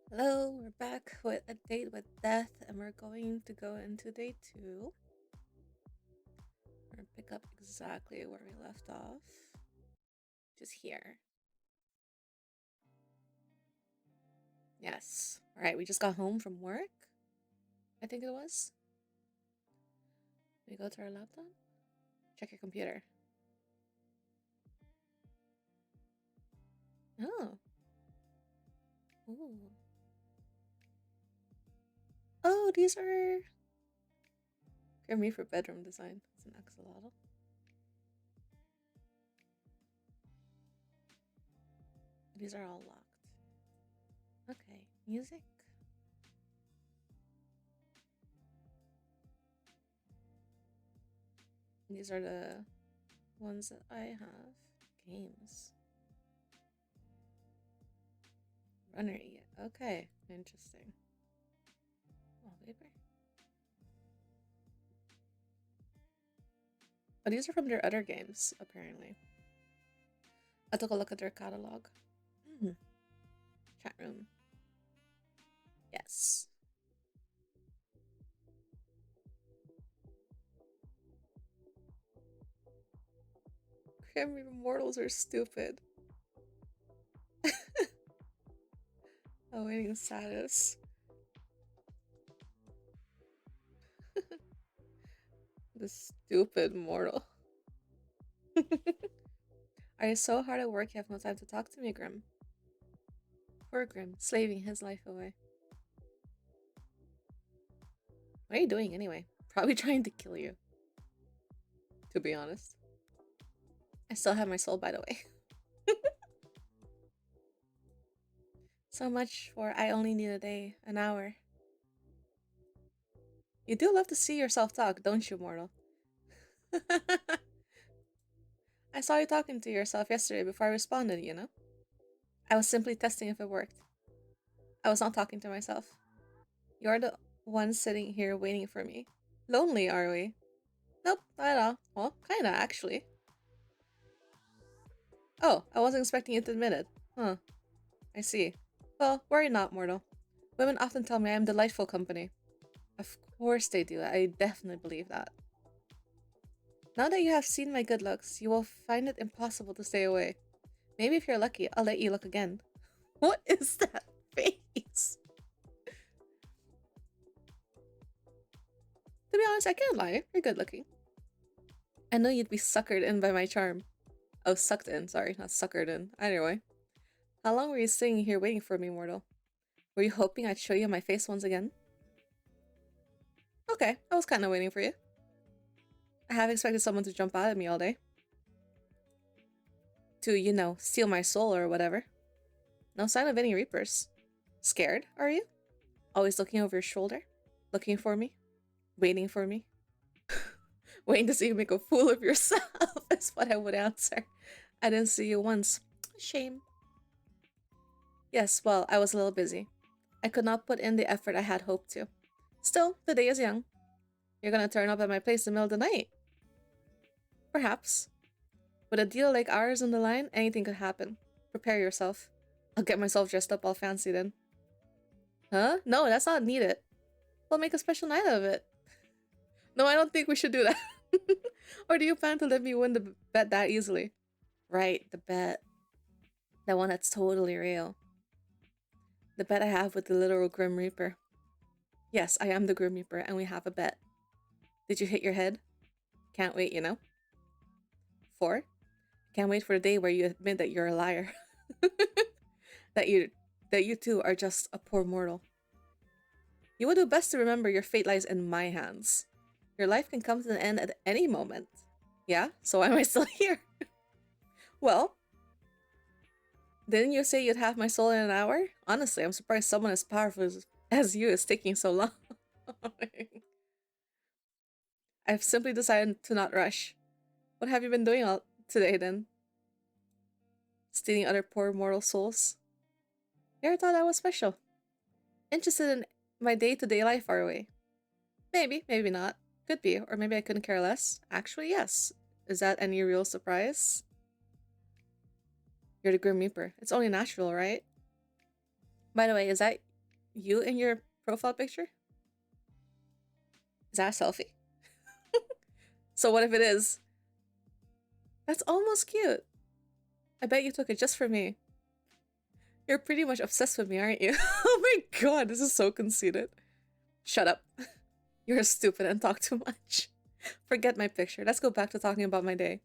Hello, we're back with a date with death, and we're going to go into day 2. We're gonna pick up exactly where we left off, just here. Yes. All right, we just got home from work. I think it was. We go to our laptop. Check your computer. Oh. Ooh. Oh, these are. They're made for bedroom design. It's an axolotl. These are all locked. Okay, music. These are the ones that I have. Games. Runner eat. Okay, interesting. Wallpaper. Oh, these are from their other games, apparently. I took a look at their catalog. Chat room. Yes. Grim Immortals are stupid. Awaiting status. The stupid mortal. Are you so hard at work you have no time to talk to me, Grim? Poor Grim, slaving his life away. What are you doing anyway? Probably trying to kill you. To be honest. I still have my soul, by the way. So much for I only need a day, an hour. You do love to see yourself talk, don't you, mortal? I saw you talking to yourself yesterday before I responded, you know? I was simply testing if it worked. I was not talking to myself. You're the one sitting here waiting for me. Lonely, are we? Nope, not at all. Well, kinda, actually. Oh, I wasn't expecting you to admit it. Huh. I see. Well, worry not, mortal. Women often tell me I am delightful company. Of course they do. I definitely believe that. Now that you have seen my good looks, you will find it impossible to stay away. Maybe if you're lucky, I'll let you look again. What is that face? To be honest, I can't lie. You're good looking. I know you'd be suckered in by my charm. Oh, sucked in. Sorry, not suckered in. Either way. How long were you sitting here waiting for me, mortal? Were you hoping I'd show you my face once again? Okay, I was kind of waiting for you. I have expected someone to jump out at me all day. To, you know, steal my soul or whatever. No sign of any reapers. Scared, are you? Always looking over your shoulder? Looking for me? Waiting for me? Waiting to see you make a fool of yourself is what I would answer. I didn't see you once. Shame. Yes, well, I was a little busy. I could not put in the effort I had hoped to. Still, the day is young. You're gonna turn up at my place in the middle of the night. Perhaps. With a deal like ours on the line, anything could happen. Prepare yourself. I'll get myself dressed up all fancy then. Huh? No, that's not needed. We'll make a special night of it. No, I don't think we should do that. Or do you plan to let me win the bet that easily? Right, the bet. That one that's totally real. The bet I have with the literal Grim Reaper. Yes, I am the Grim Reaper, and we have a bet. Did you hit your head? Can't wait, you know? 4. Can't wait for the day where you admit that you're a liar. that you too are just a poor mortal. You would do best to remember your fate lies in my hands. Your life can come to an end at any moment. Yeah? So why am I still here? Well, didn't you say you'd have my soul in an hour? Honestly, I'm surprised someone as powerful as you is taking so long. I've simply decided to not rush. What have you been doing all today then? Stealing other poor mortal souls? You ever thought I was special? Interested in my day-to-day life, are we? Maybe, maybe not. Could be, or maybe I couldn't care less. Actually, yes. Is that any real surprise? You're the Grim Reaper. It's only natural, right? By the way, is that You in your profile picture? Is that a selfie? So what if it is? That's almost cute. I bet you took it just for me. You're pretty much obsessed with me, aren't you? Oh my god, this is so conceited. Shut up. You're stupid and talk too much. Forget my picture. Let's go back to talking about my day.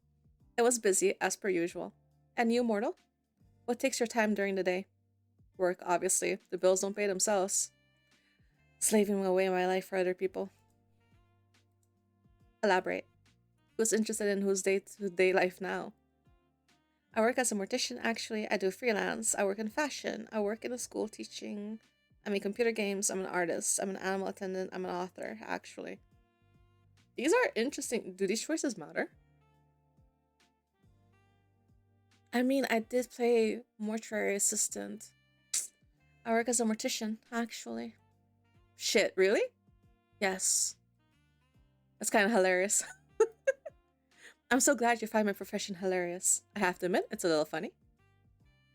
It was busy, as per usual. And you, mortal? What takes your time during the day? Work, obviously. The bills don't pay themselves. Slaving away my life for other people. Elaborate. Who's interested in whose day-to-day life now? I work as a mortician, actually. I do freelance. I work in fashion. I work in a school teaching. I make computer games. I'm an artist. I'm an animal attendant. I'm an author, actually. These are interesting. Do these choices matter? I mean, I did play mortuary assistant. I work as a mortician, actually. Shit, really? Yes. That's kind of hilarious. I'm so glad you find my profession hilarious. I have to admit, it's a little funny.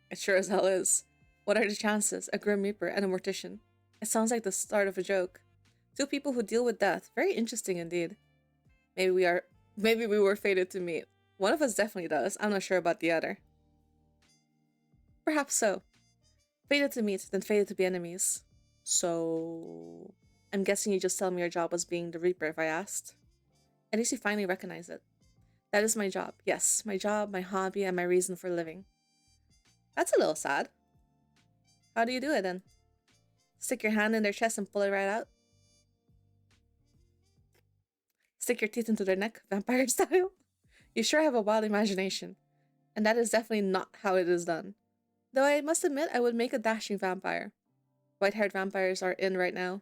It sure as hell is. What are the chances? A Grim Reaper and a mortician. It sounds like the start of a joke. Two people who deal with death. Very interesting indeed. Maybe we were fated to meet. One of us definitely does. I'm not sure about the other. Perhaps so. Fated to meet, then fated to be enemies. So... I'm guessing you just tell me your job was being the Reaper if I asked. At least you finally recognize it. That is my job. Yes, my job, my hobby, and my reason for living. That's a little sad. How do you do it then? Stick your hand in their chest and pull it right out? Stick your teeth into their neck, vampire style? You sure have a wild imagination. And that is definitely not how it is done. Though I must admit, I would make a dashing vampire. White-haired vampires are in right now.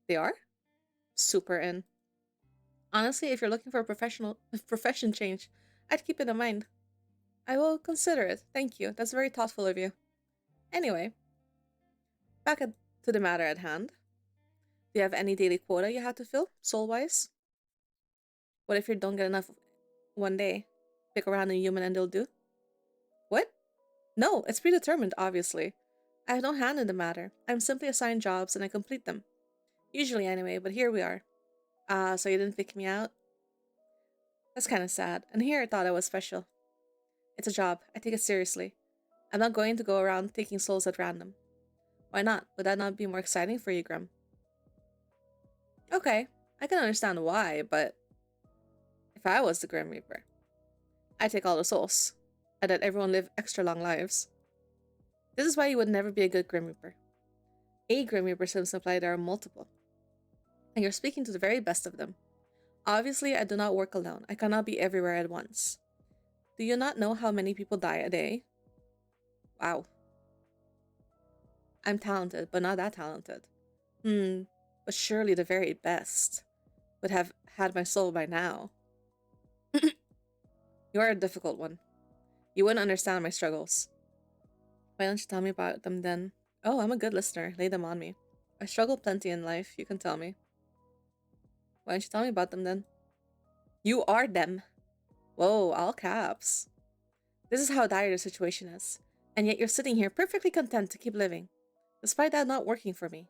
They are? Super in. Honestly, if you're looking for a profession change, I'd keep it in mind. I will consider it. Thank you. That's very thoughtful of you. Anyway, to the matter at hand. Do you have any daily quota you have to fill, soul-wise? What if you don't get enough one day? Pick a random human and they'll do? What? No, it's predetermined, obviously. I have no hand in the matter. I'm simply assigned jobs and I complete them. Usually anyway, but here we are. So you didn't pick me out? That's kind of sad. And here I thought I was special. It's a job. I take it seriously. I'm not going to go around taking souls at random. Why not? Would that not be more exciting for you, Grim? Okay, I can understand why, but if I was the Grim Reaper, I'd take all the souls. I'd let everyone live extra long lives. This is why you would never be a good Grim Reaper. A Grim Reaper seems to imply there are multiple. And you're speaking to the very best of them. Obviously, I do not work alone. I cannot be everywhere at once. Do you not know how many people die a day? Wow. I'm talented, but not that talented. But surely the very best would have had my soul by now. You are a difficult one. You wouldn't understand my struggles. Why don't you tell me about them then? Oh, I'm a good listener. Lay them on me. I struggle plenty in life, you can tell me. Why don't you tell me about them then? You are them. Whoa, all caps. This is how dire the situation is. And yet you're sitting here perfectly content to keep living. Despite that not working for me.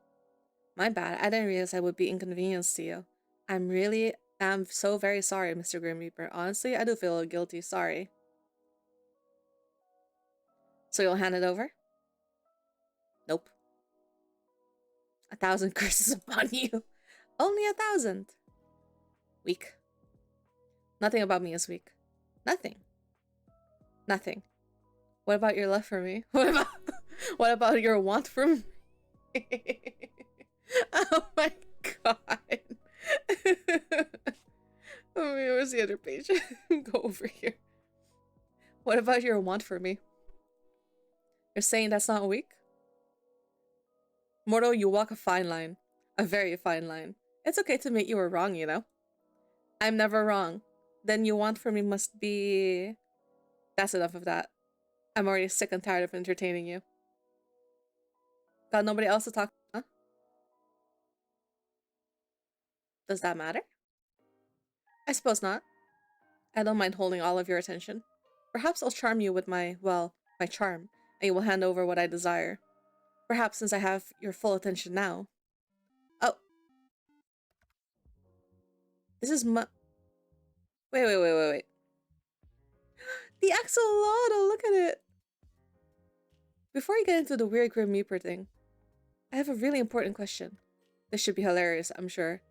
My bad, I didn't realize I would be inconvenienced to you. I'm so very sorry, Mr. Grim Reaper. Honestly, I do feel a little guilty, sorry. So you'll hand it over? Nope. 1,000 curses upon you. Only 1,000. Weak. Nothing about me is weak. Nothing. Nothing. What about your love for me? What about your want for me? Oh my god. Where's the other page? Go over here. What about your want for me? You're saying that's not weak? Mortal, you walk a fine line. A very fine line. It's okay to admit you were wrong, you know? I'm never wrong. Then you want for me must be... That's enough of that. I'm already sick and tired of entertaining you. Got nobody else to talk to, huh? Does that matter? I suppose not. I don't mind holding all of your attention. Perhaps I'll charm you with my charm, and you will hand over what I desire. Perhaps since I have your full attention now. Oh, this is my... Wait. The axolotl, look at it! Before you get into the weird Grim Reaper thing, I have a really important question. This should be hilarious, I'm sure.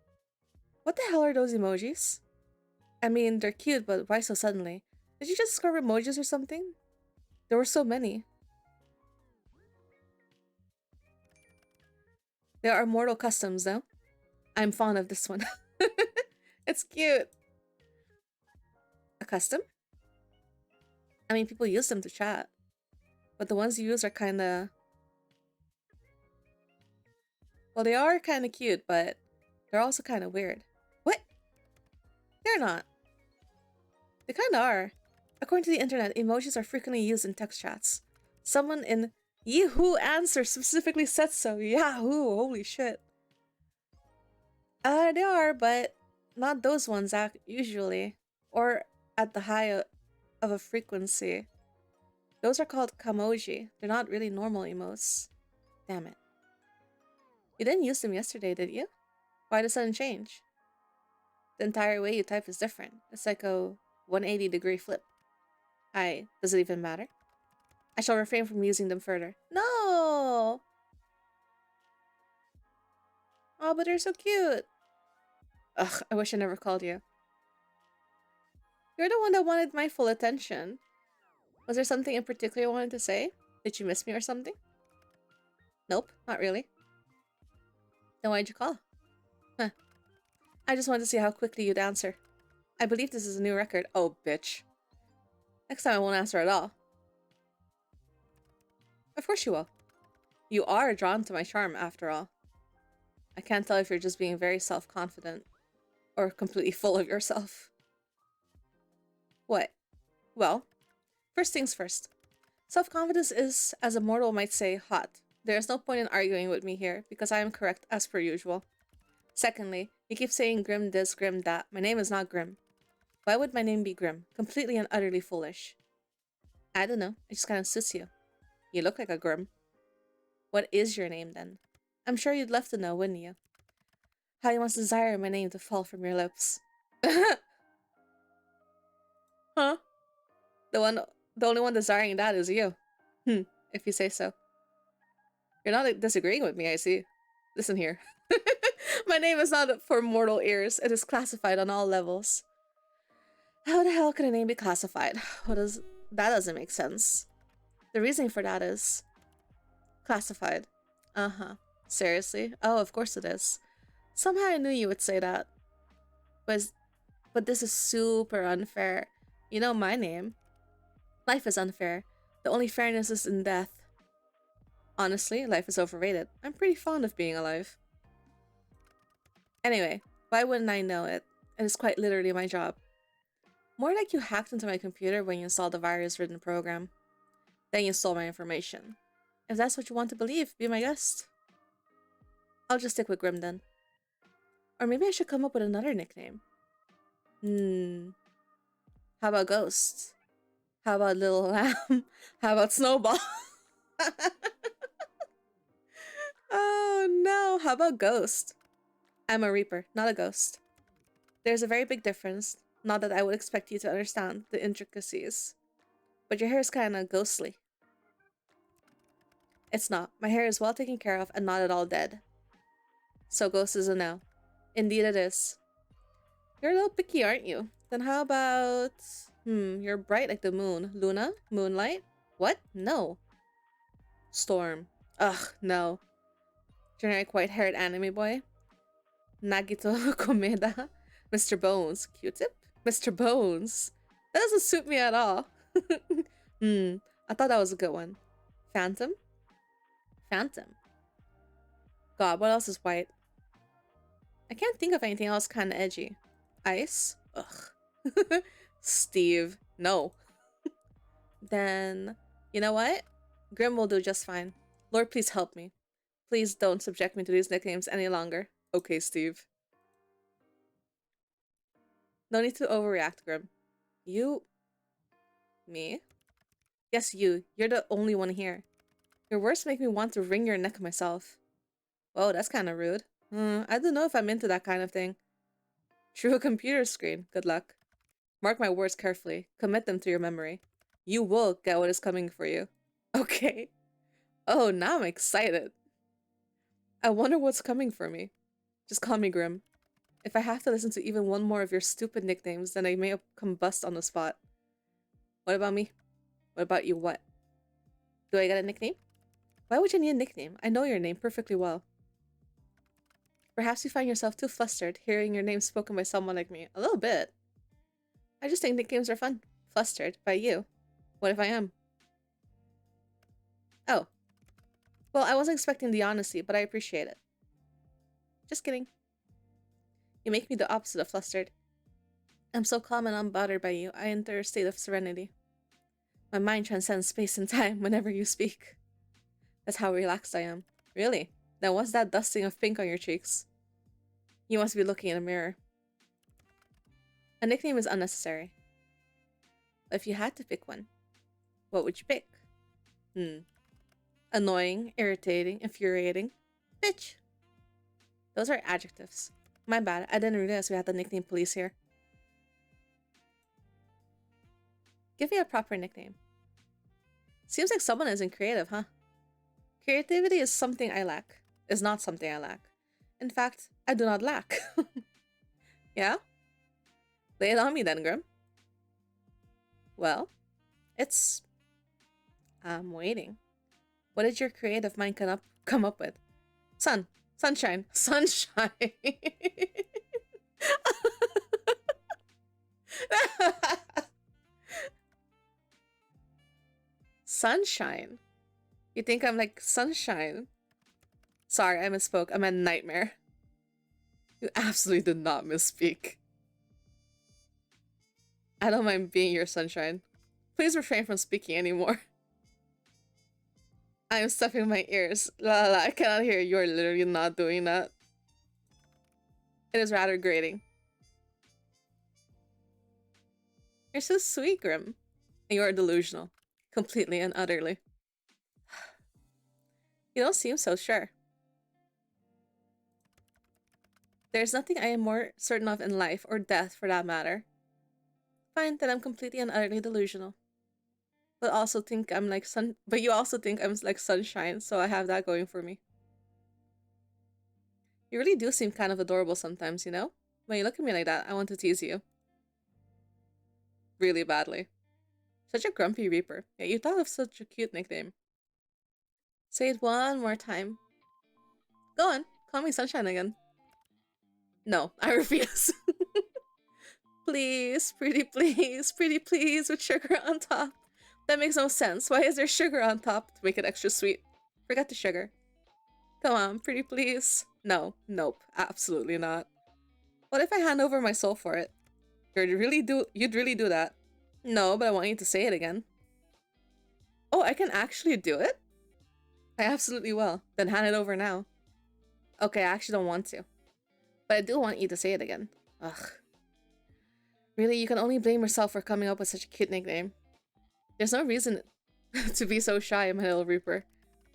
What the hell are those emojis? I mean, they're cute, but why so suddenly? Did you just discover emojis or something? There were so many. There are mortal customs, though. I'm fond of this one. It's cute. A custom? I mean, people use them to chat. But the ones you use are kinda... Well, they are kinda cute, but they're also kinda weird. What? They're not. They kinda are. According to the internet, emojis are frequently used in text chats. Someone in Yahoo Answers specifically said so. Yahoo! Holy shit. They are, but not those ones usually. Or at the high of a frequency. Those are called kamoji. They're not really normal emotes. Damn it. You didn't use them yesterday, did you? Why the sudden change? The entire way you type is different. It's like a 180-degree flip. Does it even matter? I shall refrain from using them further. No! Oh, but they're so cute. Ugh, I wish I never called you. You're the one that wanted my full attention. Was there something in particular you wanted to say? Did you miss me or something? Nope, not really. Then why'd you call? Huh. I just wanted to see how quickly you'd answer. I believe this is a new record. Oh, bitch. Next time I won't answer at all. Of course you will. You are drawn to my charm, after all. I can't tell if you're just being very self-confident or completely full of yourself. What? Well, first things first. Self-confidence is, as a mortal might say, hot. There is no point in arguing with me here, because I am correct as per usual. Secondly, you keep saying Grim this, Grim that. My name is not Grim. Why would my name be Grim? Completely and utterly foolish. I don't know, it just kind of suits you. You look like a Grim. What is your name, then? I'm sure you'd love to know, wouldn't you? How you must desire my name to fall from your lips. Huh? The only one desiring that is you. If you say so. You're not disagreeing with me, I see. Listen here. My name is not for mortal ears. It is classified on all levels. How the hell can a name be classified? That doesn't make sense. The reasoning for that is... classified. Uh-huh. Seriously? Oh, of course it is. Somehow I knew you would say that. But this is super unfair. You know my name. Life is unfair. The only fairness is in death. Honestly, life is overrated. I'm pretty fond of being alive. Anyway, why wouldn't I know it? It is quite literally my job. More like you hacked into my computer when you installed the virus-ridden program. Then you stole my information. If that's what you want to believe, be my guest. I'll just stick with Grim then. Or maybe I should come up with another nickname. How about Ghost? How about Little Lamb? How about Snowball? Oh no, how about Ghost? I'm a Reaper, not a ghost. There's a very big difference, not that I would expect you to understand the intricacies. But your hair is kinda ghostly. It's not. My hair is well taken care of and not at all dead. So Ghost is a no. Indeed it is. You're a little picky, aren't you? Then how about... you're bright like the moon. Luna? Moonlight? What? No. Storm. Ugh, no. Generic white-haired anime boy? Nagito Komeda? Mr. Bones. Q-tip? Mr. Bones. That doesn't suit me at all. I thought that was a good one. Phantom? Phantom. God, what else is white? I can't think of anything else kind of edgy. Ice? Ugh. Steve. No. Then, you know what? Grim will do just fine. Lord, please help me. Please don't subject me to these nicknames any longer. Okay, Steve. No need to overreact, Grim. You... Me? Yes, you. You're the only one here. Your words make me want to wring your neck myself. Whoa, that's kind of rude. I don't know if I'm into that kind of thing. Through a computer screen. Good luck. Mark my words carefully. Commit them to your memory. You will get what is coming for you. Okay. Oh, now I'm excited. I wonder what's coming for me. Just call me Grim. If I have to listen to even one more of your stupid nicknames, then I may combust on the spot. What about me? What about you, what? Do I get a nickname? Why would you need a nickname? I know your name perfectly well. Perhaps you find yourself too flustered hearing your name spoken by someone like me. A little bit. I just think nicknames are fun. Flustered by you. What if I am? Oh. Well, I wasn't expecting the honesty, but I appreciate it. Just kidding. You make me the opposite of flustered. I'm so calm and unbothered by you, I enter a state of serenity. My mind transcends space and time whenever you speak. That's how relaxed I am. Really? Then what's that dusting of pink on your cheeks? You must be looking in a mirror. A nickname is unnecessary. But if you had to pick one, what would you pick? Annoying, irritating, infuriating. Bitch! Those are adjectives. My bad, I didn't realize we had the nickname police here. Give me a proper nickname. Seems like someone isn't creative, huh? Creativity is something I lack. Is not something I lack. In fact, I do not lack. Yeah? Lay it on me then, Grim. Well, it's... I'm waiting. What did your creative mind come up with? Sun. Sunshine. Sunshine. Sunshine. You think I'm like sunshine? Sorry, I misspoke. I meant nightmare. You absolutely did not misspeak. I don't mind being your sunshine. Please refrain from speaking anymore. I am stuffing my ears. La la la, I cannot hear you. You're literally not doing that. It is rather grating. You're so sweet, Grim. And you are delusional. Completely and utterly. You don't seem so sure. There's nothing I am more certain of in life, or death for that matter. Fine, then I'm completely and utterly delusional. But you also think I'm like sunshine, so I have that going for me. You really do seem kind of adorable sometimes, you know? When you look at me like that, I want to tease you. Really badly. Such a grumpy reaper. Yeah, you thought of such a cute nickname. Say it one more time. Go on, call me sunshine again. No, I refuse. Please, pretty please, with sugar on top. That makes no sense. Why is there sugar on top to make it extra sweet? Forget the sugar. Come on, pretty please. No, nope, absolutely not. What if I hand over my soul for it? You'd really do that? No, but I want you to say it again. Oh, I can actually do it? I absolutely will. Then hand it over now. Okay, I actually don't want to. But I do want you to say it again. Ugh. Really, you can only blame yourself for coming up with such a cute nickname. There's no reason to be so shy, my little reaper.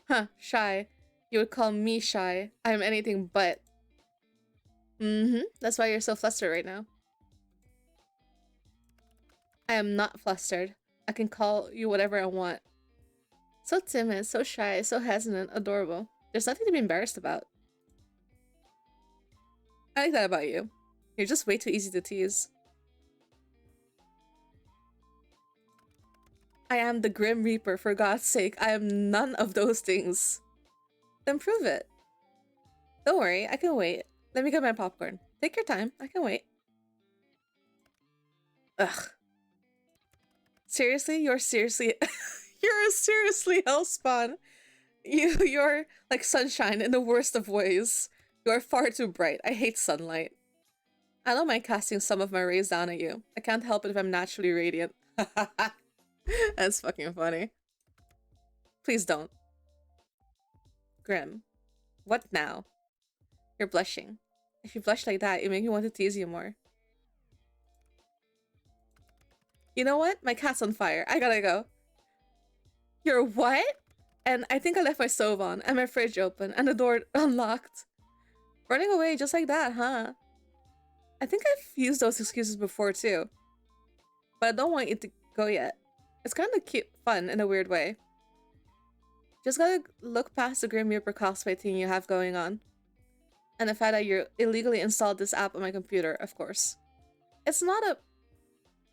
Huh, shy. You would call me shy. I am anything but. That's why you're so flustered right now. I am not flustered. I can call you whatever I want. So timid, so shy, so hesitant, adorable. There's nothing to be embarrassed about. I like that about you. You're just way too easy to tease. I am the Grim Reaper, for God's sake. I am none of those things. Then prove it. Don't worry, I can wait. Let me get my popcorn. Take your time, I can wait. Ugh. Seriously? You're seriously... You're seriously hellspawn. You're like sunshine in the worst of ways. You are far too bright. I hate sunlight. I don't mind casting some of my rays down at you. I can't help it if I'm naturally radiant. That's fucking funny. Please don't. Grim. What now? You're blushing. If you blush like that, it makes me want to tease you more. You know what? My cat's on fire. I gotta go. You're what? And I think I left my stove on and my fridge open and the door unlocked. Running away just like that, huh? I think I've used those excuses before too. But I don't want you to go yet. It's kind of cute, fun in a weird way. Just gotta look past the Grim Reaper cosplay thing you have going on. And the fact that you illegally installed this app on my computer, of course. It's not a...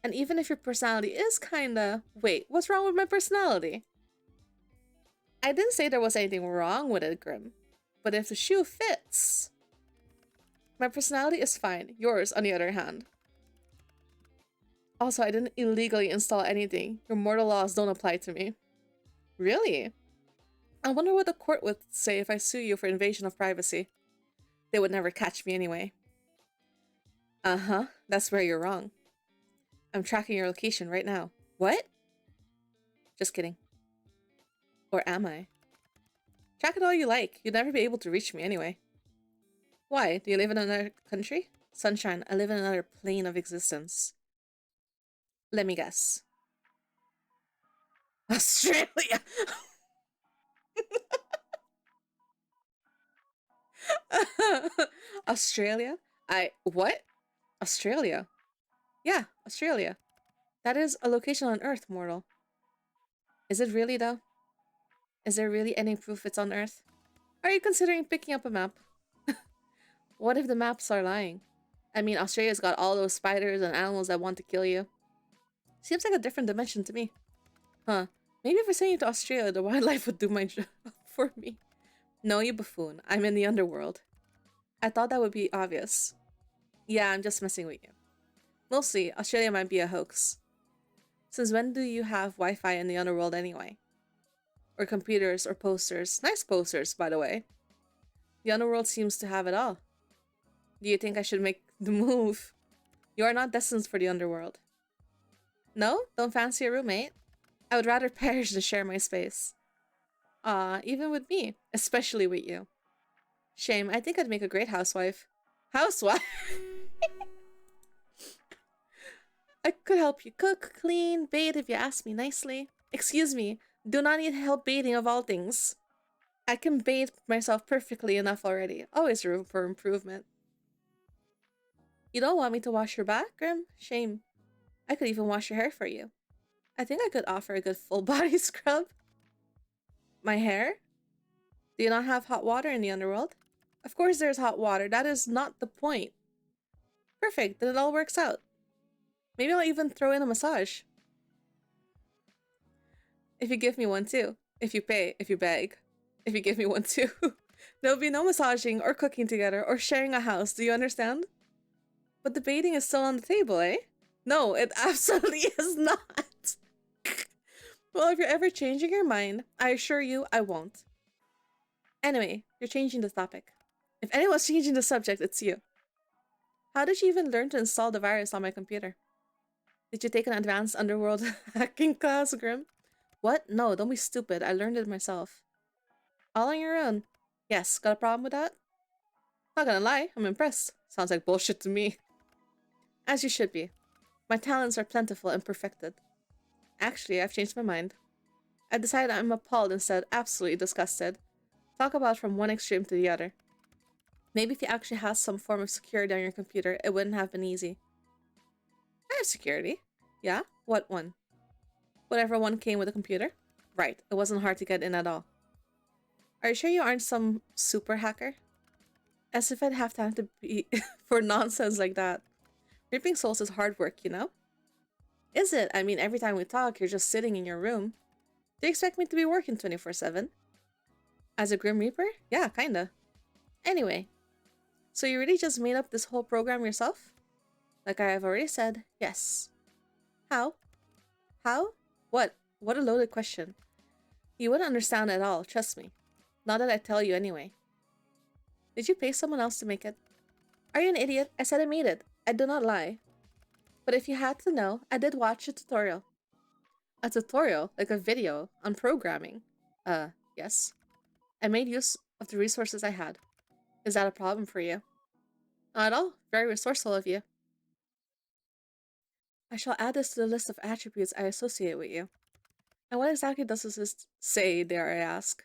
And even if your personality is kinda... Wait, what's wrong with my personality? I didn't say there was anything wrong with it, Grim. But if the shoe fits... My personality is fine. Yours, on the other hand. Also, I didn't illegally install anything. Your mortal laws don't apply to me. Really? I wonder what the court would say if I sue you for invasion of privacy. They would never catch me anyway. Uh-huh, that's where you're wrong. I'm tracking your location right now. What? Just kidding. Or am I? Track it all you like. You'd never be able to reach me anyway. Why? Do you live in another country? Sunshine, I live in another plane of existence. Let me guess. Australia! Australia? What? Australia? Yeah, Australia. That is a location on Earth, mortal. Is it really, though? Is there really any proof it's on Earth? Are you considering picking up a map? What if the maps are lying? I mean, Australia's got all those spiders and animals that want to kill you. Seems like a different dimension to me. Huh. Maybe if I send you to Australia, the wildlife would do my job for me. No, you buffoon. I'm in the underworld. I thought that would be obvious. Yeah, I'm just messing with you. Mostly, Australia might be a hoax. Since when do you have Wi-Fi in the underworld anyway? Or computers or posters. Nice posters, by the way. The underworld seems to have it all. Do you think I should make the move? You are not destined for the underworld. No? Don't fancy a roommate? I would rather perish than share my space. Even with me. Especially with you. Shame, I think I'd make a great housewife. Housewife? I could help you cook, clean, bathe if you ask me nicely. Excuse me, do not need help bathing of all things. I can bathe myself perfectly enough already. Always room for improvement. You don't want me to wash your back, Grim? Shame. I could even wash your hair for you. I think I could offer a good full body scrub. My hair? Do you not have hot water in the underworld? Of course there's hot water. That is not the point. Perfect. Then it all works out. Maybe I'll even throw in a massage. If you give me one too. If you pay. If you beg. If you give me one too. There'll be no massaging or cooking together or sharing a house. Do you understand? But the baiting is still on the table, eh? No, it absolutely is not. Well, if you're ever changing your mind, I assure you I won't. Anyway, you're changing the topic. If anyone's changing the subject, it's you. How did you even learn to install the virus on my computer? Did you take an advanced underworld hacking class, Grim? What? No, don't be stupid. I learned it myself. All on your own. Yes, got a problem with that? Not gonna lie, I'm impressed. Sounds like bullshit to me. As you should be. My talents are plentiful and perfected. Actually, I've changed my mind. I decided I'm appalled instead, absolutely disgusted. Talk about from one extreme to the other. Maybe if you actually had some form of security on your computer, it wouldn't have been easy. I have security. Yeah? What one? Whatever one came with a computer? Right, it wasn't hard to get in at all. Are you sure you aren't some super hacker? As if I'd have time to be for nonsense like that. Reaping souls is hard work, you know? Is it? I mean, every time we talk, you're just sitting in your room. Do you expect me to be working 24/7? As a Grim Reaper? Yeah, kinda. Anyway, so you really just made up this whole program yourself? Like I have already said, yes. How? How? What? What a loaded question. You wouldn't understand at all, trust me. Not that I tell you anyway. Did you pay someone else to make it? Are you an idiot? I said I made it. I do not lie. But if you had to know, I did watch a tutorial. A tutorial? Like a video on programming? Yes. I made use of the resources I had. Is that a problem for you? Not at all. Very resourceful of you. I shall add this to the list of attributes I associate with you. And what exactly does this say, dare I ask?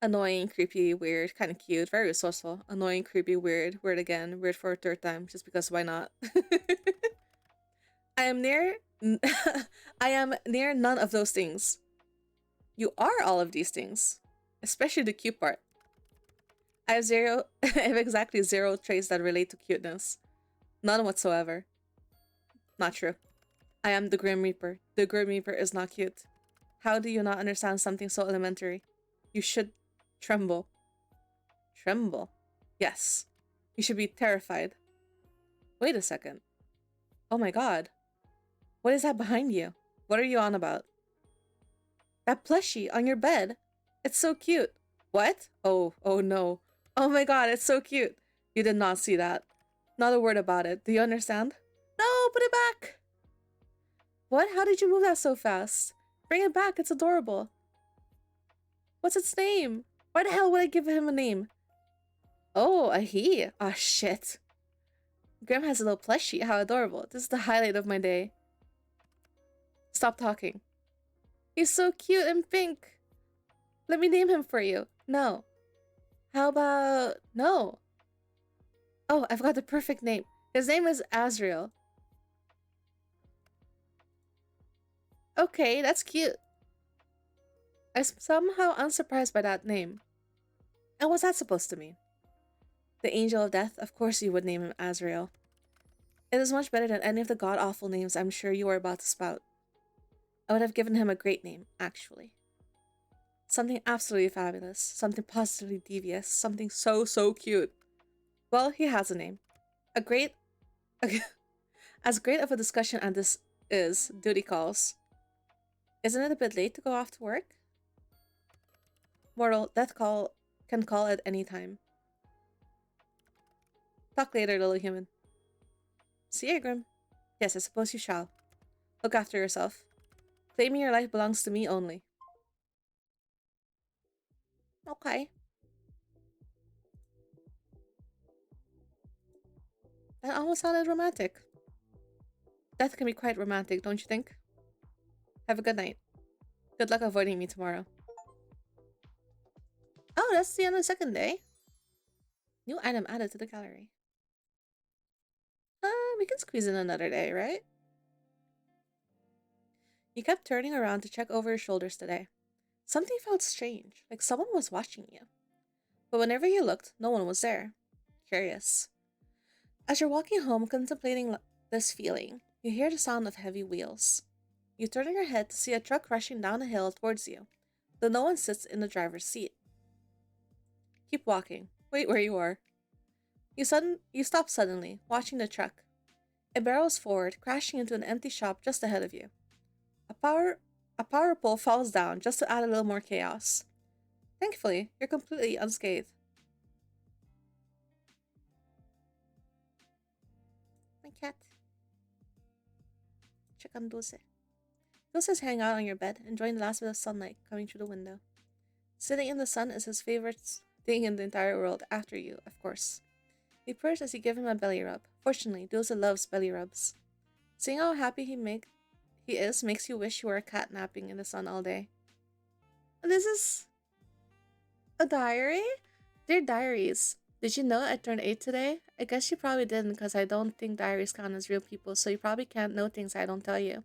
Annoying, creepy, weird, kind of cute, very resourceful. Annoying, creepy, weird, weird again, weird for a third time, just because why not? I am near. I am near none of those things. You are all of these things, especially the cute part. I have zero. I have exactly zero traits that relate to cuteness. None whatsoever. Not true. I am the Grim Reaper. The Grim Reaper is not cute. How do you not understand something so elementary? You should tremble. Tremble? Yes. You should be terrified. Wait a second. Oh my god. What is that behind you? What are you on about? That plushie on your bed. It's so cute. What? Oh no. Oh my god, it's so cute. You did not see that. Not a word about it. Do you understand? No, put it back. What? How did you move that so fast? Bring it back. It's adorable. What's its name? Why the hell would I give him a name? Oh, a he. Ah, shit. Grim has a little plushie. How adorable. This is the highlight of my day. Stop talking. He's so cute and pink. Let me name him for you. No. How about... No. Oh, I've got the perfect name. His name is Azrael. Okay, that's cute. I'm somehow unsurprised by that name. And what's that supposed to mean? The Angel of Death? Of course you would name him Azrael. It is much better than any of the god-awful names I'm sure you are about to spout. I would have given him a great name, actually. Something absolutely fabulous. Something positively devious. Something so cute. Well, he has a name. A great... As great of a discussion as this is, duty calls. Isn't it a bit late to go off to work? Mortal, death call can call at any time. Talk later, little human. See you, Grim. Yes, I suppose you shall. Look after yourself. Claiming your life belongs to me only. Okay. That almost sounded romantic. Death can be quite romantic, don't you think? Have a good night. Good luck avoiding me tomorrow. Oh, that's the end of the second day. New item added to the gallery. We can squeeze in another day, right? You kept turning around to check over your shoulders today. Something felt strange, like someone was watching you. But whenever you looked, no one was there. Curious. As you're walking home contemplating this feeling, you hear the sound of heavy wheels. You turn your head to see a truck rushing down a hill towards you, though no one sits in the driver's seat. Keep walking. Wait where you are. You stop suddenly, watching the truck. It barrels forward, crashing into an empty shop just ahead of you. A power pole falls down just to add a little more chaos. Thankfully, you're completely unscathed. My cat. Check on Dulce. Dulce's hanging out on your bed, enjoying the last bit of sunlight coming through the window. Sitting in the sun is his favorite thing in the entire world, after you, of course. He purrs as you give him a belly rub. Fortunately, Dulce loves belly rubs. Seeing how happy he is makes you wish you were a cat napping in the sun all day. This is a diary? Dear diaries, did you know I turned 8 today? I guess you probably didn't because I don't think diaries count as real people, so you probably can't know things I don't tell you.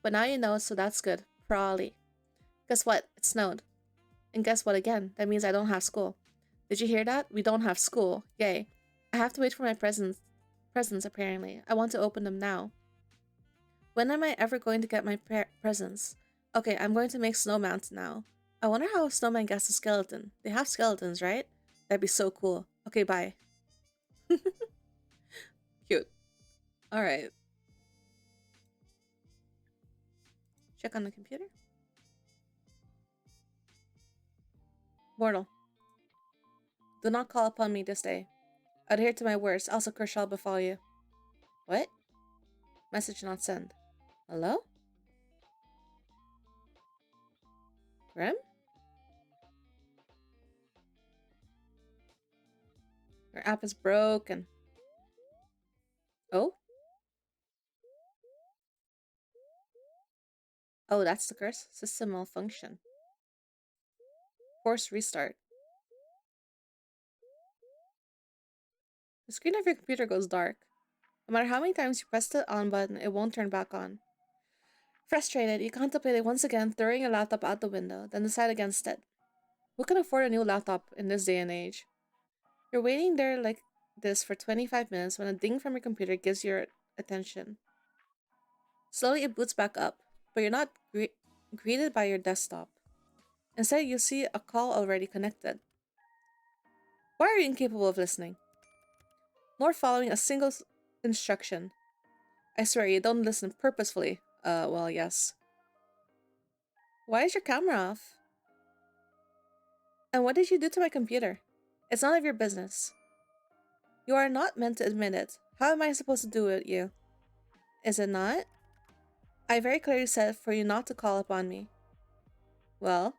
But now you know, so that's good. Probably. Guess what? It snowed. And guess what again? That means I don't have school. Did you hear that? We don't have school. Yay. I have to wait for my presents apparently. I want to open them now. When am I ever going to get my presents? Okay, I'm going to make snowmans now. I wonder how a snowman gets a skeleton. They have skeletons, right? That'd be so cool. Okay, bye. Cute. Alright. Check on the computer. Mortal. Do not call upon me this day. Adhere to my words, else a curse shall befall you. What? Message not sent. Hello? Grim? Your app is broken. Oh? Oh, that's the curse? System malfunction. Force restart. The screen of your computer goes dark. No matter how many times you press the on button, it won't turn back on. Frustrated, you contemplated once again throwing your laptop out the window, then decide against it. Who can afford a new laptop in this day and age? You're waiting there like this for 25 minutes when a ding from your computer gives your attention. Slowly it boots back up, but you're not greeted by your desktop. Instead, you see a call already connected. Why are you incapable of listening? Nor following a single instruction. I swear you don't listen purposefully. Well, yes. Why is your camera off? And what did you do to my computer? It's none of your business. You are not meant to admit it. How am I supposed to do it, you? Is it not? I very clearly said for you not to call upon me. Well,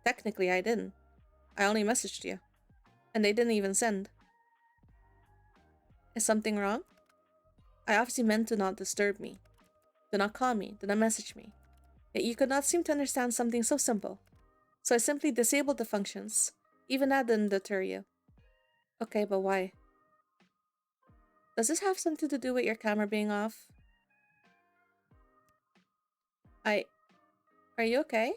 technically I didn't. I only messaged you. And they didn't even send. Is something wrong? I obviously meant to not disturb me. Do not call me. Do not message me. Yet you could not seem to understand something so simple. So I simply disabled the functions. Even that didn't deter you. Okay, but why? Does this have something to do with your camera being off? Are you okay?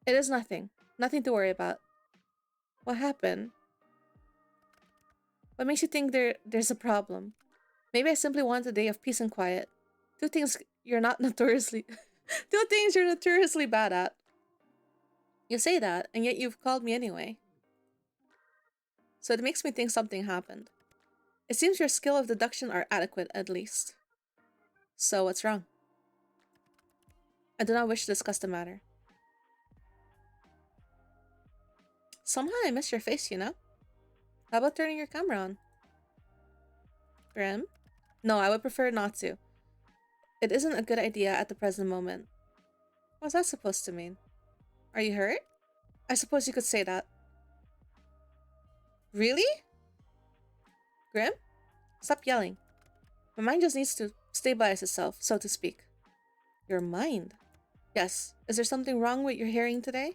It is nothing. Nothing to worry about. What happened? What makes you think there's a problem? Maybe I simply want a day of peace and quiet. Two things you're not notoriously... Two things you're notoriously bad at. You say that, and yet you've called me anyway. So it makes me think something happened. It seems your skill of deduction are adequate, at least. So what's wrong? I do not wish to discuss the matter. Somehow I miss your face, you know? How about turning your camera on? Grim? No, I would prefer not to. It isn't a good idea at the present moment. What's that supposed to mean? Are you hurt? I suppose you could say that. Really? Grim? Stop yelling. My mind just needs to stabilize itself, so to speak. Your mind? Yes. Is there something wrong with your hearing today?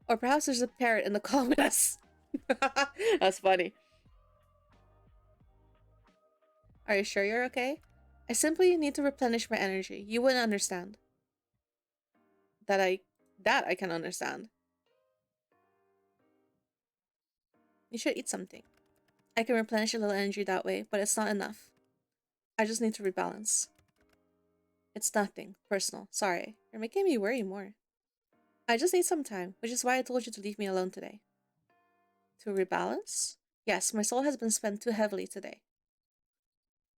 Or perhaps there's a parrot in the call with us. That's funny. Are you sure you're okay? I simply need to replenish my energy. You wouldn't understand. That I can understand. You should eat something. I can replenish a little energy that way, but it's not enough. I just need to rebalance. It's nothing personal. Sorry. You're making me worry more. I just need some time, which is why I told you to leave me alone today. To rebalance? Yes, my soul has been spent too heavily today.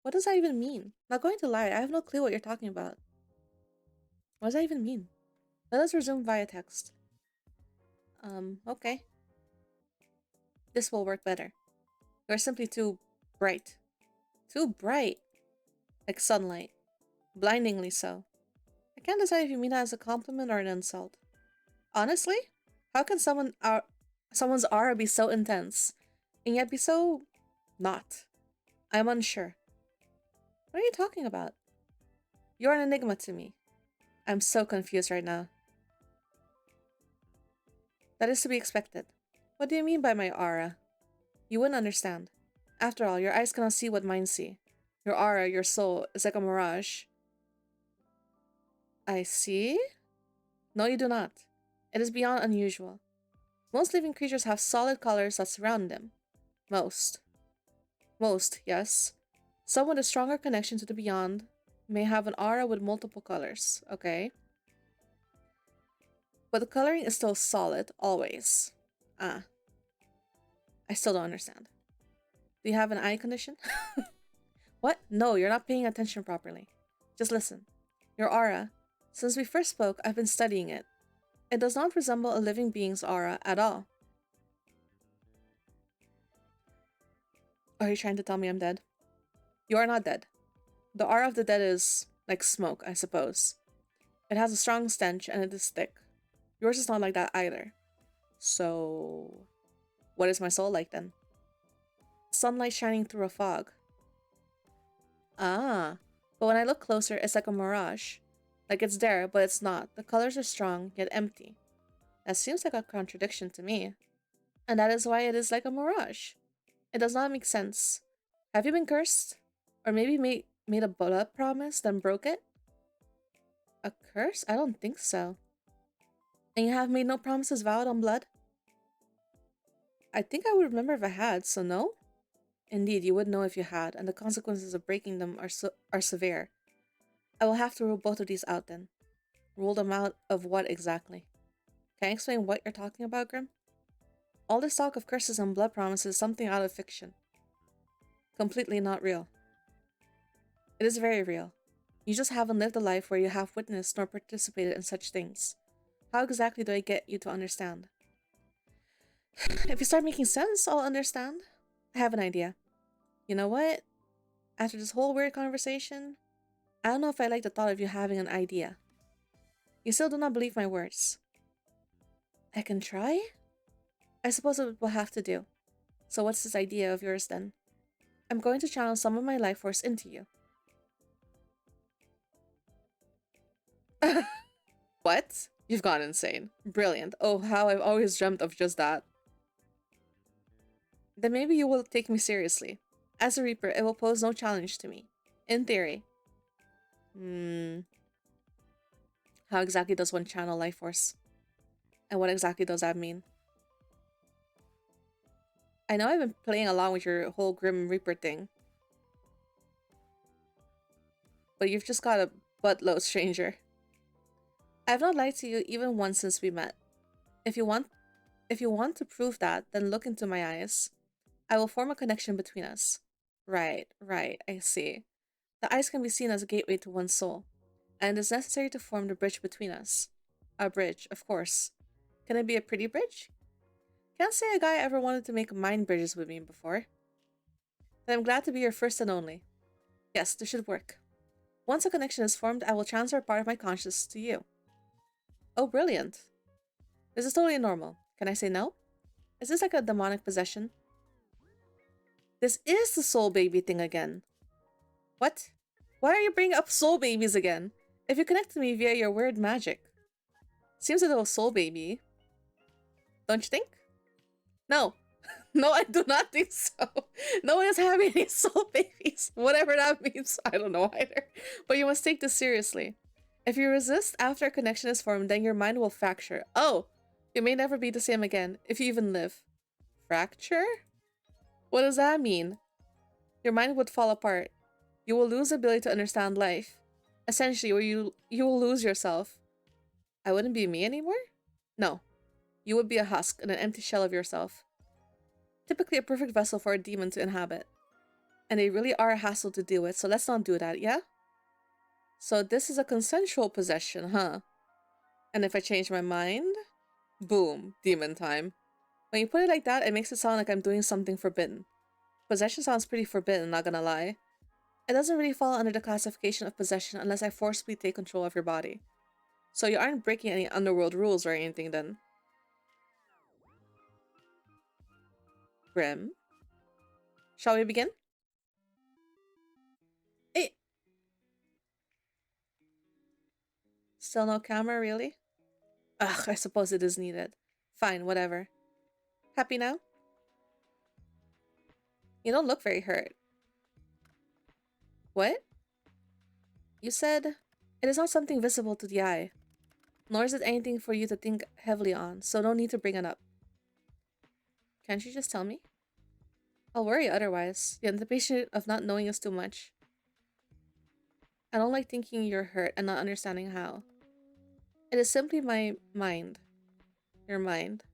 What does that even mean? Not going to lie, I have no clue what you're talking about. What does that even mean? Let us resume via text. Okay. This will work better. You're simply too bright. Too bright. Like sunlight. Blindingly so. I can't decide if you mean that as a compliment or an insult. Honestly? How can someone's aura be so intense, and yet be so... not? I'm unsure. What are you talking about? You're an enigma to me. I'm so confused right now. That is to be expected. What do you mean by my aura? You wouldn't understand. After all, your eyes cannot see what mine see. Your aura, your soul, is like a mirage. I see? No, you do not. It is beyond unusual. Most living creatures have solid colors that surround them. Most. Most, yes. Some with a stronger connection to the beyond may have an aura with multiple colors, okay? But the coloring is still solid, always. Ah. I still don't understand. Do you have an eye condition? What? No, you're not paying attention properly. Just listen. Your aura. Since we first spoke, I've been studying it. It does not resemble a living being's aura at all. Are you trying to tell me I'm dead? You are not dead. The aura of the dead is like smoke, I suppose. It has a strong stench and it is thick. Yours is not like that either. So, what is my soul like then? Sunlight shining through a fog. Ah, but when I look closer, it's like a mirage. Like it's there, but it's not. The colors are strong, yet empty. That seems like a contradiction to me. And that is why it is like a mirage. It does not make sense. Have you been cursed? Or maybe made a blood promise, then broke it? A curse? I don't think so. And you have made no promises vowed on blood? I think I would remember if I had, so no? Indeed, you would know if you had, and the consequences of breaking them are severe. I will have to rule both of these out then. Rule them out of what exactly? Can you explain what you're talking about, Grim? All this talk of curses and blood promises is something out of fiction. Completely not real. It is very real. You just haven't lived a life where you have witnessed nor participated in such things. How exactly do I get you to understand? If you start making sense, I'll understand. I have an idea. You know what? After this whole weird conversation, I don't know if I like the thought of you having an idea. You still do not believe my words. I can try? I suppose it will have to do. So what's this idea of yours then? I'm going to channel some of my life force into you. What? You've gone insane. Brilliant. Oh, how I've always dreamt of just that. Then maybe you will take me seriously. As a Reaper, it will pose no challenge to me. In theory. How exactly does one channel life force? And what exactly does that mean? I know I've been playing along with your whole Grim Reaper thing. But you've just got a buttload, stranger. I have not lied to you even once since we met. If you want to prove that, then look into my eyes. I will form a connection between us. Right, I see. The eyes can be seen as a gateway to one's soul, and it is necessary to form the bridge between us. A bridge, of course. Can it be a pretty bridge? Can't say a guy ever wanted to make mind bridges with me before. Then I'm glad to be your first and only. Yes, this should work. Once a connection is formed, I will transfer part of my consciousness to you. Oh, brilliant. This is totally normal. Can I say no? Is this like a demonic possession? This is the soul baby thing again. What? Why are you bringing up soul babies again? If you connect to me via your weird magic. Seems a little soul baby. Don't you think? No. No, I do not think so. No one is having any soul babies. Whatever that means, I don't know either. But you must take this seriously. If you resist after a connection is formed, then your mind will fracture. Oh, you may never be the same again, if you even live. Fracture? What does that mean? Your mind would fall apart. You will lose the ability to understand life. Essentially, or you will lose yourself. I wouldn't be me anymore? No. You would be a husk and an empty shell of yourself. Typically a perfect vessel for a demon to inhabit. And they really are a hassle to deal with, so let's not do that, yeah? So this is a consensual possession, huh? And if I change my mind? Boom, demon time. When you put it like that, it makes it sound like I'm doing something forbidden. Possession sounds pretty forbidden, not gonna lie. It doesn't really fall under the classification of possession unless I forcibly take control of your body. So you aren't breaking any underworld rules or anything then. Grim. Shall we begin? Hey! Still no camera, really? Ugh, I suppose it is needed. Fine, whatever. Happy now? You don't look very hurt. What? You said, it is not something visible to the eye. Nor is it anything for you to think heavily on, so no need to bring it up. Can't you just tell me? I'll worry otherwise. The anticipation of not knowing is too much. I don't like thinking you're hurt and not understanding how. It is simply my mind. Your mind.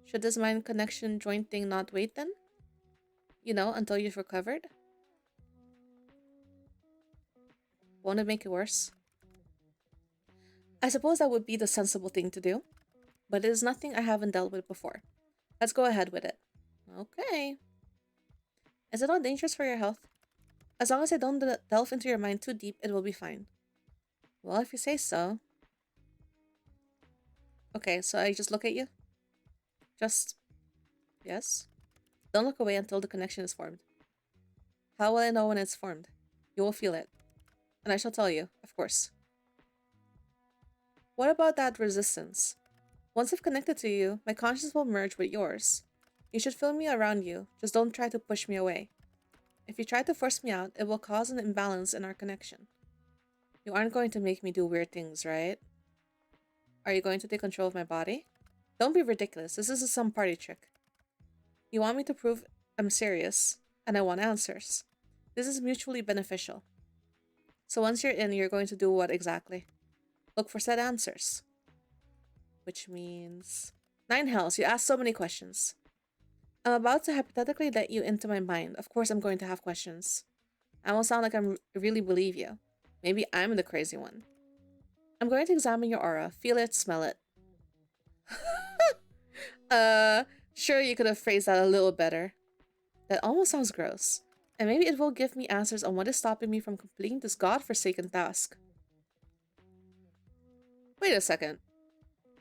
Should this mind connection joint thing not wait then? You know, until you've recovered? Won't it make it worse? I suppose that would be the sensible thing to do. But it is nothing I haven't dealt with before. Let's go ahead with it. Okay. Is it not dangerous for your health? As long as I don't delve into your mind too deep, it will be fine. Well, if you say so. Okay, so I just look at you? Just... yes? Don't look away until the connection is formed. How will I know when it's formed? You will feel it. And I shall tell you, of course. What about that resistance? Once I've connected to you, my conscience will merge with yours. You should feel me around you, just don't try to push me away. If you try to force me out, it will cause an imbalance in our connection. You aren't going to make me do weird things, right? Are you going to take control of my body? Don't be ridiculous, this isn't some party trick. You want me to prove I'm serious, and I want answers. This is mutually beneficial. So once you're in, you're going to do what exactly? Look for said answers. Which means... 9 hells, you ask so many questions. I'm about to hypothetically let you into my mind. Of course I'm going to have questions. I won't sound like I really believe you. Maybe I'm the crazy one. I'm going to examine your aura. Feel it, smell it. Sure you could have phrased that a little better. That almost sounds gross. And maybe it will give me answers on what is stopping me from completing this godforsaken task. Wait a second.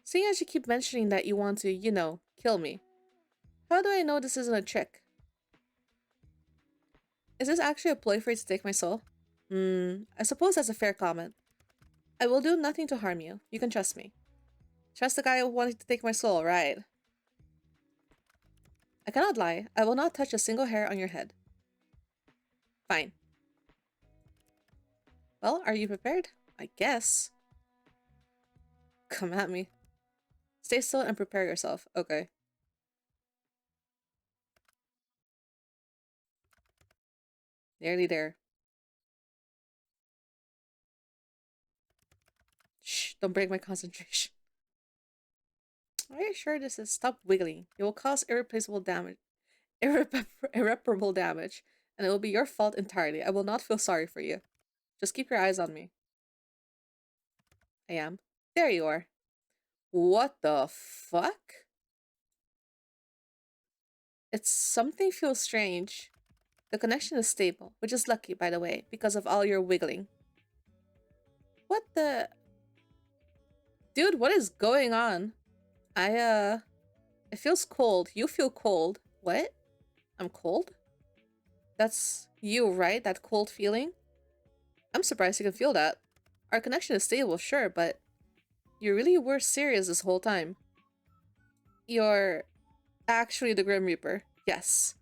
Seeing as you keep mentioning that you want to, you know, kill me, how do I know this isn't a trick? Is this actually a ploy for you to take my soul? I suppose that's a fair comment. I will do nothing to harm you. You can trust me. Trust the guy who wanted to take my soul, right? I cannot lie. I will not touch a single hair on your head. Fine. Well, are you prepared? I guess. Come at me. Stay still and prepare yourself. Okay. Nearly there. Shh, don't break my concentration. Are you sure this is? Stop wiggling. You will cause irreplaceable damage. Irreparable damage. And it will be your fault entirely. I will not feel sorry for you. Just keep your eyes on me. I am. There you are. What the fuck? It's something feels strange. The connection is stable, which is lucky, by the way, because of all your wiggling. What the... Dude, what is going on? It feels cold. You feel cold. What? I'm cold? That's you, right? That cold feeling? I'm surprised you can feel that. Our connection is stable, sure, but you really were serious this whole time. You're actually the Grim Reaper. Yes.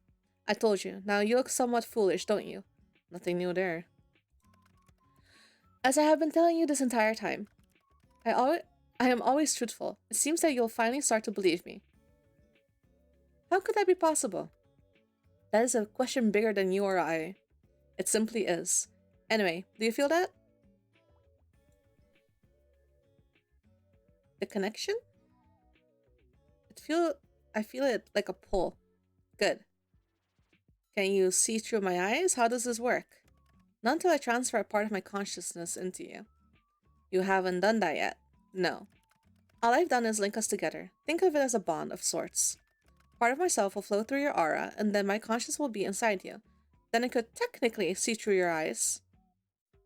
I told you. Now you look somewhat foolish, don't you? Nothing new there. As I have been telling you this entire time, I am always truthful. It seems that you'll finally start to believe me. How could that be possible? That is a question bigger than you or I. It simply is. Anyway, do you feel that? The connection? I feel it like a pull. Good. Can you see through my eyes? How does this work? Not until I transfer a part of my consciousness into you. You haven't done that yet. No. All I've done is link us together. Think of it as a bond of sorts. Part of myself will flow through your aura, and then my conscience will be inside you. Then I could technically see through your eyes.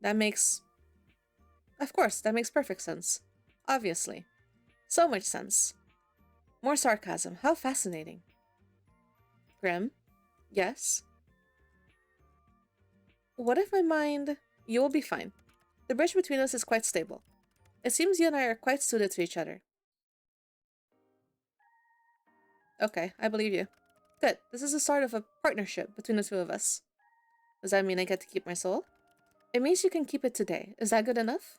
That makes... Of course, that makes perfect sense. Obviously. So much sense. More sarcasm. How fascinating. Grim? Yes? What if my mind... You will be fine. The bridge between us is quite stable. It seems you and I are quite suited to each other. Okay, I believe you. Good. This is the start of a partnership between the two of us. Does that mean I get to keep my soul? It means you can keep it today. Is that good enough?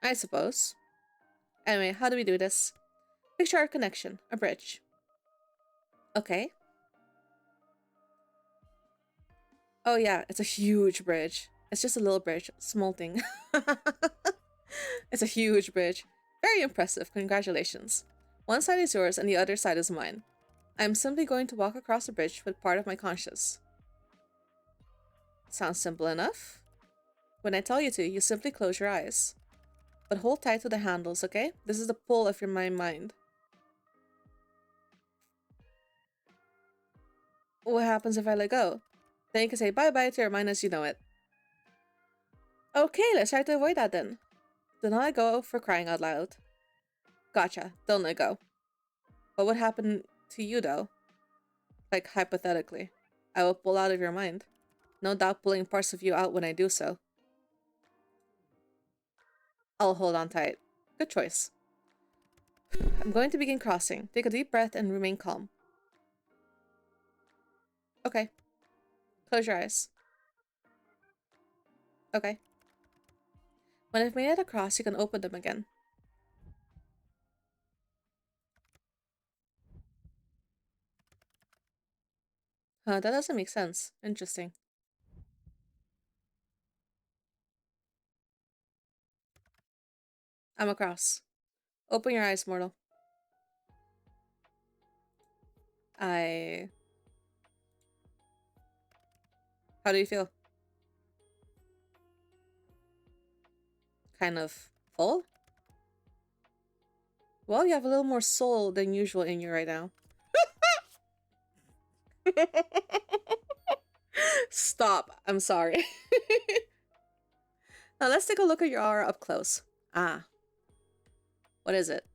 I suppose. Anyway, how do we do this? Picture our connection. A bridge. Okay. Oh yeah, it's a huge bridge. It's just a little bridge. Small thing. It's a huge bridge. Very impressive. Congratulations. One side is yours and the other side is mine. I'm simply going to walk across the bridge with part of my conscience. Sounds simple enough. When I tell you to, you simply close your eyes. But hold tight to the handles, okay? This is the pull of your mind. What happens if I let go? Then you can say bye-bye to your mind as you know it. Okay, let's try to avoid that then. Do not let go, for crying out loud. Gotcha, don't let go. What would happen to you though? Like, hypothetically. I will pull out of your mind. No doubt pulling parts of you out when I do so. I'll hold on tight. Good choice. I'm going to begin crossing. Take a deep breath and remain calm. Okay. Close your eyes. Okay. When I've made it across, you can open them again. Huh, that doesn't make sense. Interesting. I'm across. Open your eyes, mortal. I... How do you feel? Kind of full? Well, you have a little more soul than usual in you right now. Stop. I'm sorry. Now let's take a look at your aura up close. Ah. What is it?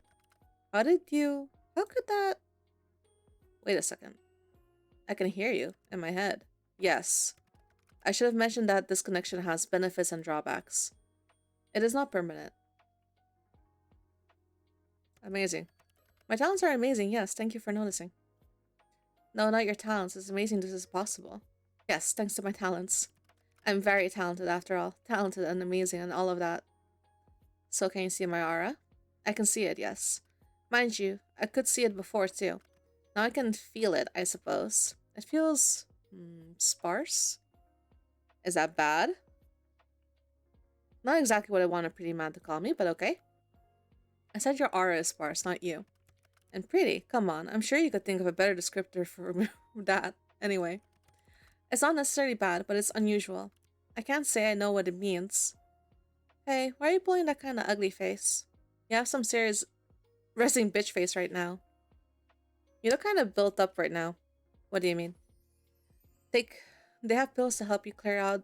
How did you... How could that... Wait a second. I can hear you in my head. Yes. I should have mentioned that this connection has benefits and drawbacks. It is not permanent. Amazing. My talents are amazing, yes. Thank you for noticing. No, not your talents. It's amazing this is possible. Yes, thanks to my talents. I'm very talented after all. Talented and amazing and all of that. So can you see my aura? I can see it, yes. Mind you, I could see it before too. Now I can feel it, I suppose. It feels... sparse? Is that bad? Not exactly what I want a pretty man to call me, but okay. I said your aura is sparse, not you. And pretty, come on. I'm sure you could think of a better descriptor for that. Anyway. It's not necessarily bad, but it's unusual. I can't say I know what it means. Hey, why are you pulling that kind of ugly face? You have some serious resting bitch face right now. You look kind of built up right now. What do you mean? They have pills to help you clear out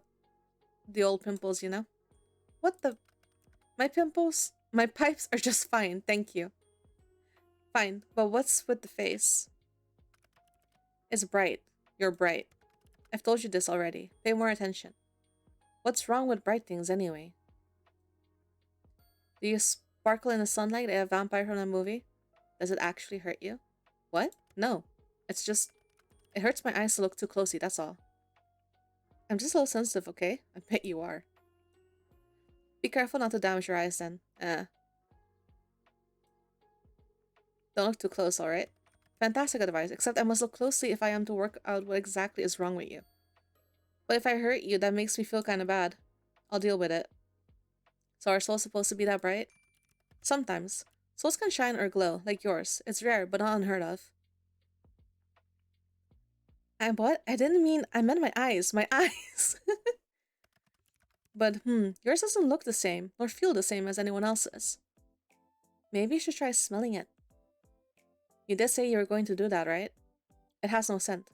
the old pimples, you know? What the? My pimples? My pipes are just fine, thank you. Fine, but what's with the face? It's bright. You're bright. I've told you this already. Pay more attention. What's wrong with bright things anyway? Do you sparkle in the sunlight like a vampire from a movie? Does it actually hurt you? What? No. It's just... It hurts my eyes to look too closely, that's all. I'm just a little sensitive, okay? I bet you are. Be careful not to damage your eyes then. Don't look too close, alright? Fantastic advice, except I must look closely if I am to work out what exactly is wrong with you. But if I hurt you, that makes me feel kind of bad. I'll deal with it. So are souls supposed to be that bright? Sometimes. Souls can shine or glow, like yours. It's rare, but not unheard of. What? I didn't mean... I meant my eyes. My eyes! But, yours doesn't look the same, nor feel the same as anyone else's. Maybe you should try smelling it. You did say you were going to do that, right? It has no scent.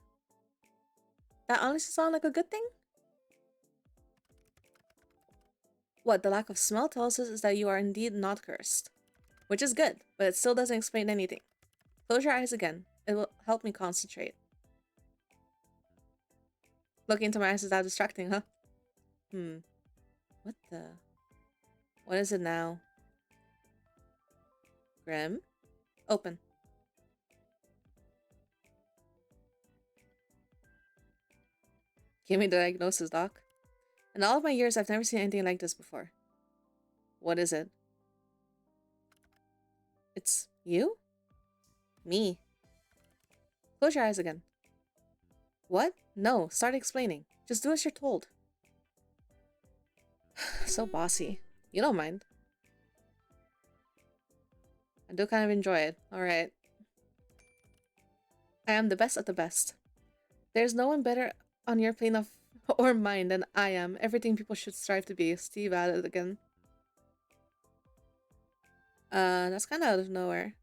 That honestly sounds like a good thing? What the lack of smell tells us is that you are indeed not cursed. Which is good, but it still doesn't explain anything. Close your eyes again. It will help me concentrate. Looking into my eyes is that distracting, huh? What the... What is it now? Grim? Open. Give me the diagnosis, doc. In all of my years, I've never seen anything like this before. What is it? It's you? Me. Close your eyes again. What? No, start explaining. Just do as you're told. So bossy. You don't mind. I do kind of enjoy it. Alright. I am the best of the best. There's no one better on your plane of or mine than I am. Everything people should strive to be. Steve added again. That's kind of out of nowhere.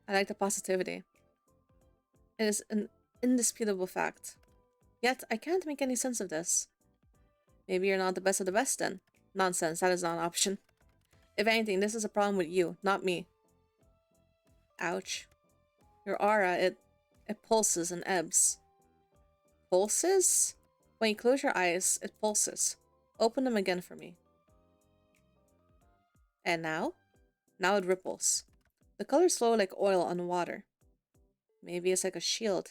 I like the positivity. It is an indisputable fact. Yet, I can't make any sense of this. Maybe you're not the best of the best then. Nonsense, that is not an option. If anything, this is a problem with you, not me. Ouch. Your aura, it pulses and ebbs. Pulses? When you close your eyes, it pulses. Open them again for me. And now? Now it ripples. The colors flow like oil on water. Maybe it's like a shield.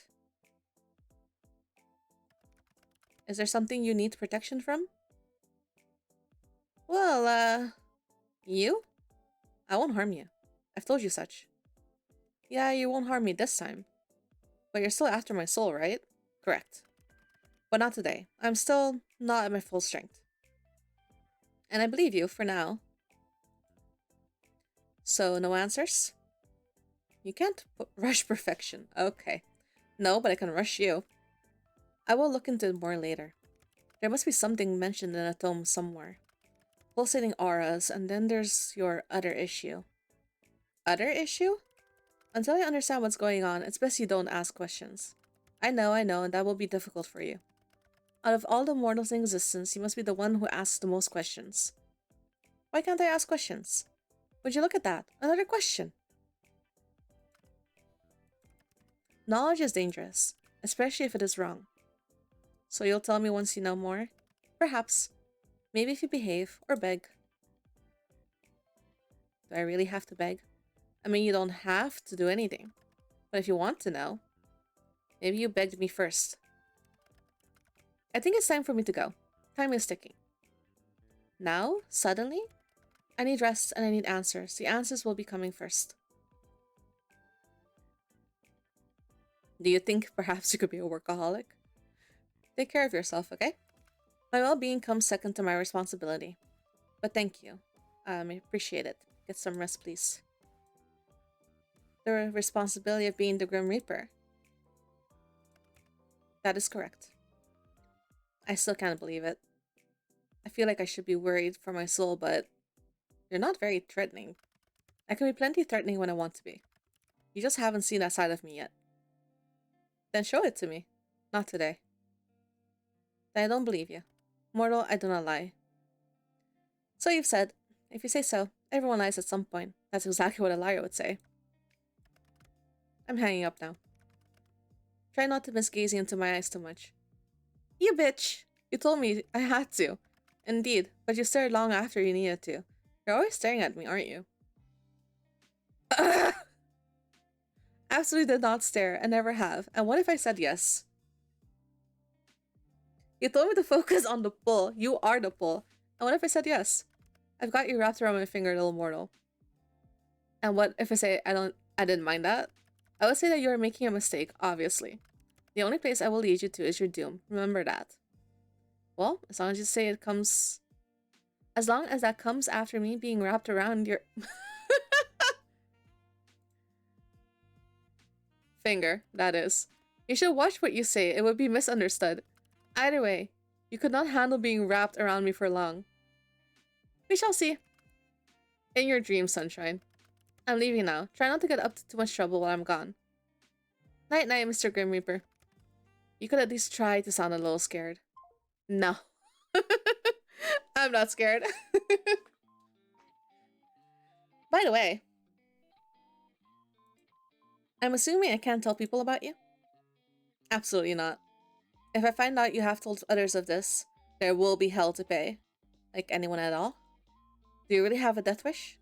Is there something you need protection from? Well, you? I won't harm you. I've told you such. Yeah, you won't harm me this time. But you're still after my soul, right? Correct. But not today. I'm still not at my full strength. And I believe you for now. So, no answers? You can't rush perfection. Okay. No, but I can rush you. I will look into it more later. There must be something mentioned in a tome somewhere. Pulsating auras, and then there's your other issue. Other issue? Until I understand what's going on, it's best you don't ask questions. I know, and that will be difficult for you. Out of all the mortals in existence, you must be the one who asks the most questions. Why can't I ask questions? Would you look at that? Another question. Knowledge is dangerous, especially if it is wrong. So you'll tell me once you know more? Perhaps. Maybe if you behave, or beg. Do I really have to beg? I mean, you don't have to do anything. But if you want to know, maybe you begged me first. I think it's time for me to go. Time is ticking. Now? Suddenly? I need rest and I need answers. The answers will be coming first. Do you think perhaps you could be a workaholic? Take care of yourself, okay? My well-being comes second to my responsibility. But thank you. I appreciate it. Get some rest, please. The responsibility of being the Grim Reaper. That is correct. I still can't believe it. I feel like I should be worried for my soul, but you're not very threatening. I can be plenty threatening when I want to be. You just haven't seen that side of me yet. Then show it to me. Not today. Then I don't believe you. Mortal, I do not lie. So you've said. If you say so, everyone lies at some point. That's exactly what a liar would say. I'm hanging up now. Try not to miss gazing into my eyes too much. You bitch! You told me I had to. Indeed, but you stared long after you needed to. You're always staring at me, aren't you? Absolutely did not stare, and never have. And what if I said yes? You told me to focus on the pull. You are the pull. And what if I said yes? I've got you wrapped around my finger, little mortal. And what if I say I didn't mind that? I would say that you are making a mistake, obviously. The only place I will lead you to is your doom. Remember that. Well, as long as you say it comes... As long as that comes after me being wrapped around your... finger, that is. You should watch what you say. It would be misunderstood. Either way, you could not handle being wrapped around me for long. We shall see. In your dreams, sunshine. I'm leaving now. Try not to get up to too much trouble while I'm gone. Night-night, Mr. Grim Reaper. You could at least try to sound a little scared. No. I'm not scared. By the way, I'm assuming I can't tell people about you? Absolutely not. If I find out you have told others of this, there will be hell to pay. Like anyone at all? Do you really have a death wish?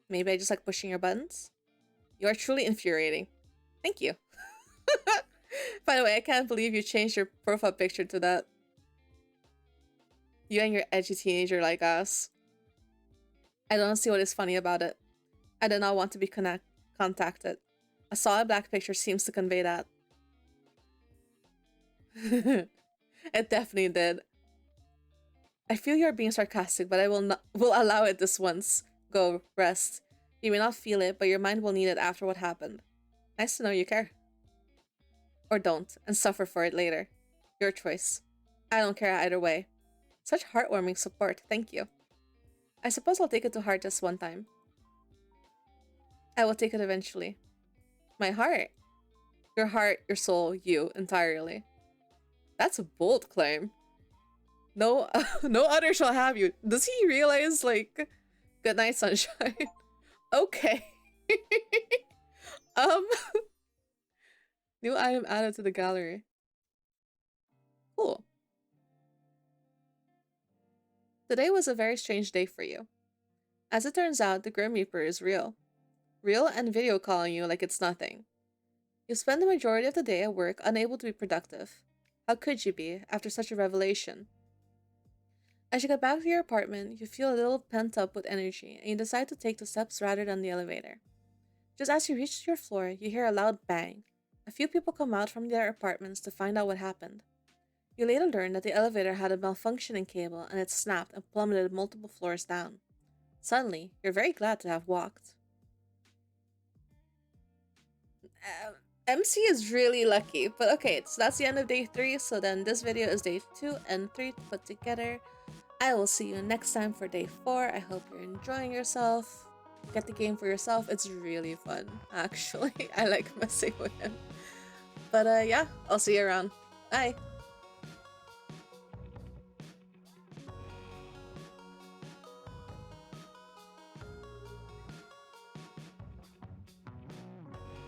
Maybe I just like pushing your buttons? You are truly infuriating. Thank you. By the way, I can't believe you changed your profile picture to that. You and your edgy teenager like us. I don't see what is funny about it. I do not want to be contacted. A solid black picture seems to convey that. It definitely did. I feel you are being sarcastic, but I will allow it this once. Go, rest. You may not feel it, but your mind will need it after what happened. Nice to know you care. Or don't, and suffer for it later. Your choice. I don't care either way. Such heartwarming support, thank you. I suppose I'll take it to heart just one time. I will take it eventually. My heart. Your heart, your soul, you, entirely. That's a bold claim. No, no other shall have you. Does he realize, like, good night, sunshine? Okay. New item added to the gallery. Cool. Today was a very strange day for you. As it turns out, the Grim Reaper is real. Real and video calling you like it's nothing. You spend the majority of the day at work unable to be productive. How could you be, after such a revelation? As you get back to your apartment, you feel a little pent up with energy, and you decide to take the steps rather than the elevator. Just as you reach your floor, you hear a loud bang. A few people come out from their apartments to find out what happened. You later learn that the elevator had a malfunctioning cable and it snapped and plummeted multiple floors down. Suddenly, you're very glad to have walked. MC is really lucky, but okay, so that's the end of day 3, so then this video is day 2 and 3 put together. I will see you next time for day 4. I hope you're enjoying yourself. Get the game for yourself. It's really fun, actually. I like messing with him. But yeah, I'll see you around. Bye!